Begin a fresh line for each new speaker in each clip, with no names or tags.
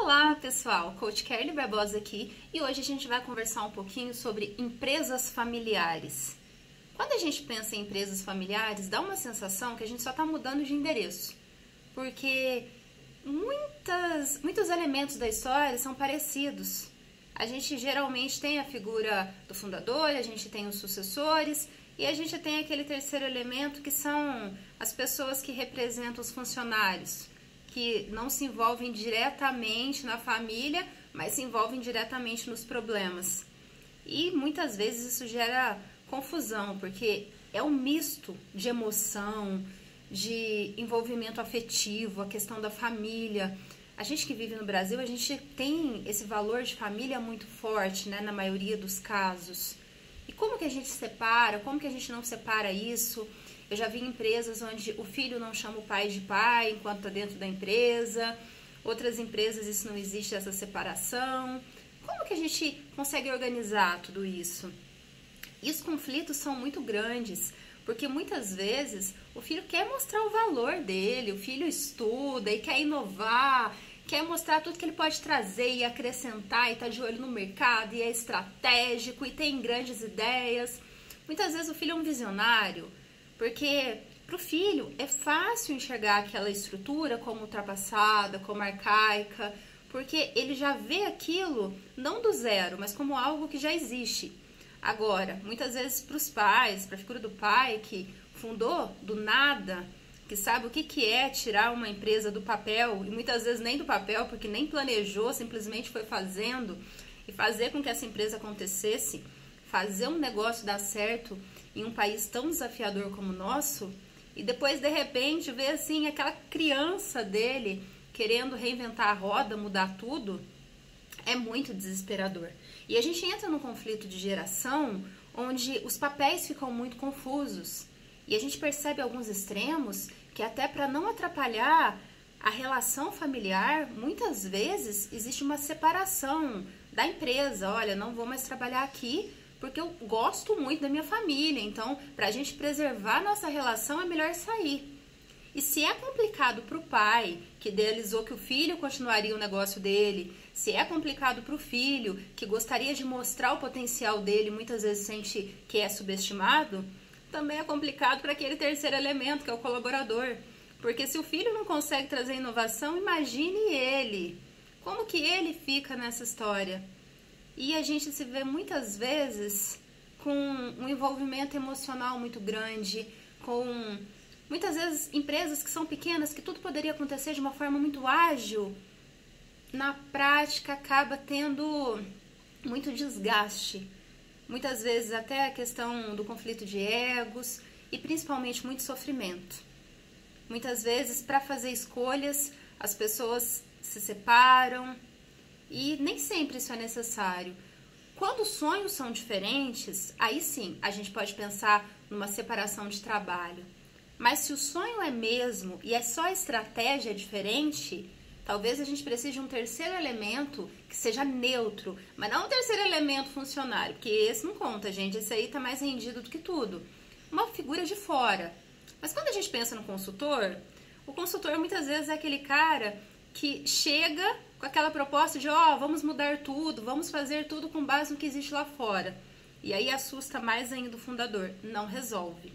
Olá pessoal, Coach Kerly Barbosa aqui e hoje a gente vai conversar um pouquinho sobre empresas familiares. Quando a gente pensa em empresas familiares, dá uma sensação que a gente só está mudando de endereço, porque muitos elementos da história são parecidos. A gente geralmente tem a figura do fundador, a gente tem os sucessores e a gente tem aquele terceiro elemento que são as pessoas que representam os funcionários, que não se envolvem diretamente na família, mas se envolvem diretamente nos problemas. E muitas vezes isso gera confusão, porque é um misto de emoção, de envolvimento afetivo, a questão da família. A gente que vive no Brasil, a gente tem esse valor de família muito forte, né, na maioria dos casos. E como que a gente separa? Como que a gente não separa isso? Eu já vi empresas onde o filho não chama o pai de pai enquanto está dentro da empresa. Outras empresas isso não existe, essa separação. Como que a gente consegue organizar tudo isso? E os conflitos são muito grandes, porque muitas vezes o filho quer mostrar o valor dele, o filho estuda e quer inovar, quer mostrar tudo que ele pode trazer e acrescentar e tá de olho no mercado e é estratégico e tem grandes ideias. Muitas vezes o filho é um visionário, porque para o filho é fácil enxergar aquela estrutura como ultrapassada, como arcaica, porque ele já vê aquilo não do zero, mas como algo que já existe. Agora, muitas vezes para os pais, para a figura do pai que fundou do nada, que sabe o que é tirar uma empresa do papel, e muitas vezes nem do papel, porque nem planejou, simplesmente foi fazendo, e fazer com que essa empresa acontecesse, fazer um negócio dar certo em um país tão desafiador como o nosso, e depois de repente ver assim aquela criança dele querendo reinventar a roda, mudar tudo, é muito desesperador. E a gente entra num conflito de geração onde os papéis ficam muito confusos. E a gente percebe alguns extremos que até para não atrapalhar a relação familiar, muitas vezes existe uma separação da empresa. Olha, não vou mais trabalhar aqui porque eu gosto muito da minha família. Então, para a gente preservar nossa relação, é melhor sair. E se é complicado para o pai, que idealizou que o filho continuaria o negócio dele, se é complicado para o filho, que gostaria de mostrar o potencial dele, muitas vezes sente que é subestimado, também é complicado para aquele terceiro elemento, que é o colaborador. Porque se o filho não consegue trazer inovação, imagine ele. Como que ele fica nessa história? E a gente se vê muitas vezes com um envolvimento emocional muito grande, com muitas vezes empresas que são pequenas, que tudo poderia acontecer de uma forma muito ágil, na prática acaba tendo muito desgaste. Muitas vezes até a questão do conflito de egos e principalmente muito sofrimento. Muitas vezes para fazer escolhas as pessoas se separam e nem sempre isso é necessário. Quando os sonhos são diferentes, aí sim a gente pode pensar numa separação de trabalho. Mas se o sonho é mesmo e é só a estratégia diferente, talvez a gente precise de um terceiro elemento que seja neutro, mas não um terceiro elemento funcionário, porque esse não conta, gente, esse aí tá mais rendido do que tudo. Uma figura de fora. Mas quando a gente pensa no consultor, o consultor muitas vezes é aquele cara que chega com aquela proposta de, vamos mudar tudo, vamos fazer tudo com base no que existe lá fora. E aí assusta mais ainda o fundador, não resolve.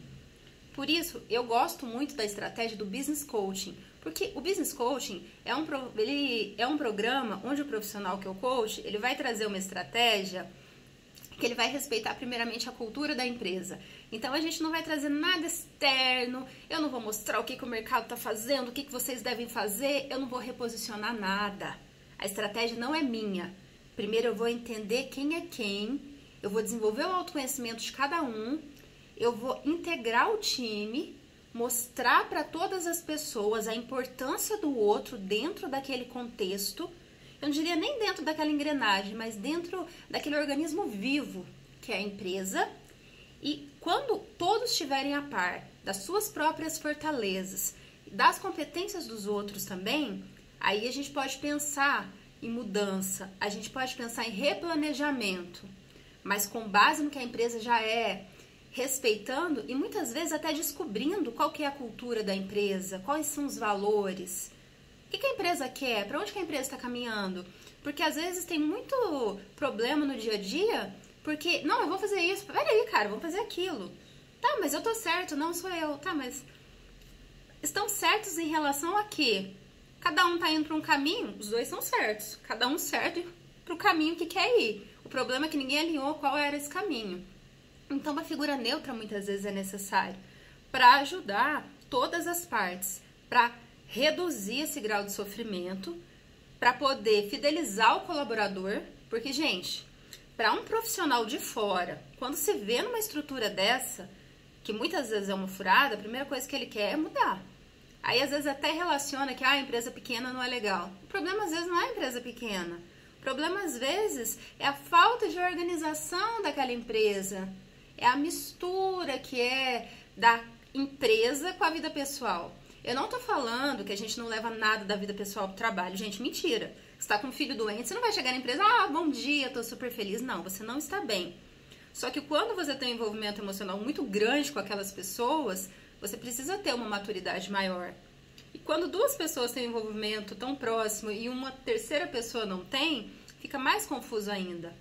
Por isso, eu gosto muito da estratégia do Business Coaching, porque o Business Coaching é um programa onde o profissional que é o coach, ele vai trazer uma estratégia que ele vai respeitar primeiramente a cultura da empresa. Então, a gente não vai trazer nada externo, eu não vou mostrar o que o mercado está fazendo, o que vocês devem fazer, eu não vou reposicionar nada. A estratégia não é minha. Primeiro, eu vou entender quem é quem, eu vou desenvolver o autoconhecimento de cada um, eu vou integrar o time, mostrar para todas as pessoas a importância do outro dentro daquele contexto. Eu não diria nem dentro daquela engrenagem, mas dentro daquele organismo vivo que é a empresa. E quando todos estiverem a par das suas próprias fortalezas, das competências dos outros também, aí a gente pode pensar em mudança, a gente pode pensar em replanejamento, mas com base no que a empresa já é, respeitando e muitas vezes até descobrindo qual que é a cultura da empresa, quais são os valores. O que a empresa quer? Para onde que a empresa está caminhando? Porque às vezes tem muito problema no dia a dia, porque, não, eu vou fazer isso. Peraí, cara, vamos fazer aquilo. Tá, mas eu tô certo, não sou eu. Tá, mas estão certos em relação a quê? Cada um tá indo para um caminho, os dois são certos. Cada um certo para o caminho que quer ir. O problema é que ninguém alinhou qual era esse caminho. Então, uma figura neutra muitas vezes é necessária para ajudar todas as partes, para reduzir esse grau de sofrimento, para poder fidelizar o colaborador, porque, gente, para um profissional de fora, quando se vê numa estrutura dessa, que muitas vezes é uma furada, a primeira coisa que ele quer é mudar. Aí, às vezes, até relaciona que a empresa pequena não é legal. O problema, às vezes, não é a empresa pequena. O problema, às vezes, é a falta de organização daquela empresa. É a mistura que é da empresa com a vida pessoal. Eu não tô falando que a gente não leva nada da vida pessoal pro trabalho. Gente, mentira. Você tá com um filho doente, você não vai chegar na empresa, bom dia, tô super feliz. Não, você não está bem. Só que quando você tem um envolvimento emocional muito grande com aquelas pessoas, você precisa ter uma maturidade maior. E quando duas pessoas têm um envolvimento tão próximo e uma terceira pessoa não tem, fica mais confuso ainda.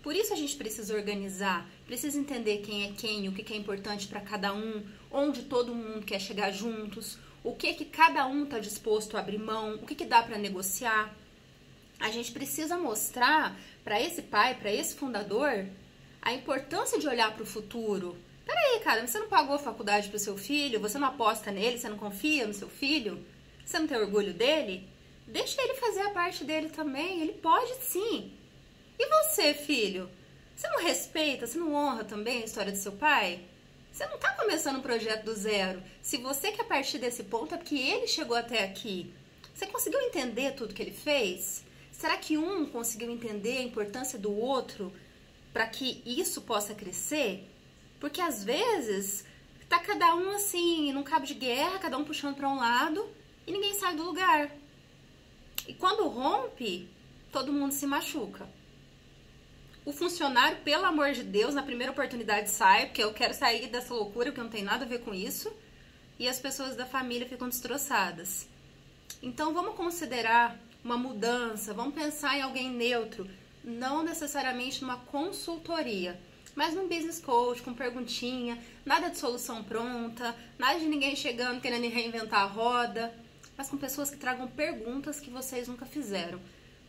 Por isso a gente precisa organizar, precisa entender quem é quem, o que é importante para cada um, onde todo mundo quer chegar juntos, o que cada um está disposto a abrir mão, o que dá para negociar. A gente precisa mostrar para esse pai, para esse fundador, a importância de olhar para o futuro. Peraí, cara, você não pagou a faculdade para o seu filho? Você não aposta nele? Você não confia no seu filho? Você não tem orgulho dele? Deixa ele fazer a parte dele também, ele pode sim. E você, filho? Você não respeita, você não honra também a história do seu pai? Você não está começando um projeto do zero. Se você quer partir desse ponto, é porque ele chegou até aqui. Você conseguiu entender tudo que ele fez? Será que um conseguiu entender a importância do outro para que isso possa crescer? Porque às vezes tá cada um assim, num cabo de guerra, cada um puxando para um lado e ninguém sai do lugar. E quando rompe, todo mundo se machuca. O funcionário, pelo amor de Deus, na primeira oportunidade sai, porque eu quero sair dessa loucura, porque não tem nada a ver com isso. E as pessoas da família ficam destroçadas. Então vamos considerar uma mudança, vamos pensar em alguém neutro, não necessariamente numa consultoria, mas num business coach, com perguntinha, nada de solução pronta, nada de ninguém chegando querendo reinventar a roda, mas com pessoas que tragam perguntas que vocês nunca fizeram.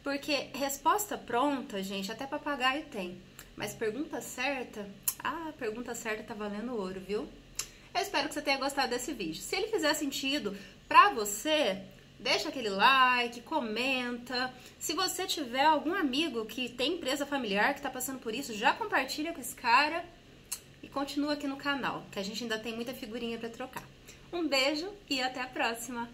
Porque resposta pronta, gente, até papagaio tem. Mas pergunta certa, pergunta certa tá valendo ouro, viu? Eu espero que você tenha gostado desse vídeo. Se ele fizer sentido pra você, deixa aquele like, comenta. Se você tiver algum amigo que tem empresa familiar, que tá passando por isso, já compartilha com esse cara. E continua aqui no canal, que a gente ainda tem muita figurinha pra trocar. Um beijo e até a próxima!